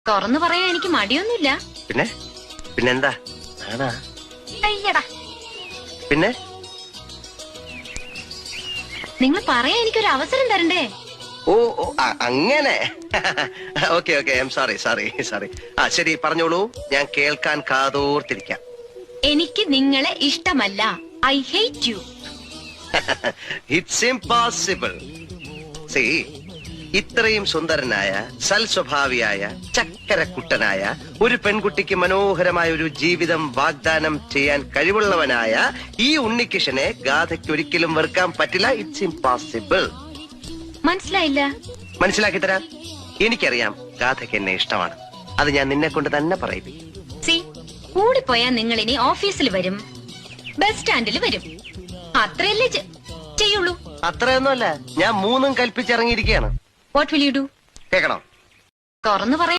തുറന്നു പറയാൻ എനിക്ക് മടിയൊന്നുമില്ല. പിന്നെ പിന്നെന്താ? അയ്യടാ, പിന്നെ നിങ്ങൾ പറയാൻ എനിക്കൊരു അവസരം തരണ്ടേ? ഓ അങ്ങനെ. Okay okay, I am sorry sorry sorry. ശരി, പറഞ്ഞോളൂ, ഞാൻ കേൾക്കാൻ കാതോർത്തിരിക്കാം. എനിക്ക് നിങ്ങളെ ഇഷ്ടമല്ല. I hate you. It's impossible. See, ഇത്രയും സുന്ദരനായ സൽസ്വഭാവിയായ ചക്കരക്കുട്ടനായ ഒരു പെൺകുട്ടിക്ക് മനോഹരമായ ഒരു ജീവിതം വാഗ്ദാനം ചെയ്യാൻ കഴിവുള്ളവനായ ഈ ഉണ്ണികൃഷ്ണനെ ഗാഥയ്ക്ക് ഒരിക്കലും വെറുക്കാൻ പറ്റില്ല. It's impossible. മനസ്സിലായില്ല? മനസ്സിലാക്കി തരാം. എനിക്കറിയാം ഗാഥയ്ക്ക് എന്നെ ഇഷ്ടമാണ്. അത് ഞാൻ നിന്നെ കൊണ്ട് തന്നെ പറയിപ്പിക്കും. സി, കൂടിപ്പോയാ നിങ്ങൾ ഇനി ഓഫീസിൽ വരും, ബസ് സ്റ്റാൻഡിൽ വരും, അത്രയല്ലേ ചെയ്യുള്ളൂ. അത്രയൊന്നുമല്ല, ഞാൻ മൂന്നും കൽപ്പിച്ചിറങ്ങിയിരിക്കുകയാണ്. What will you do? കേൾക്കണോ? തുറന്നു പറയാൻ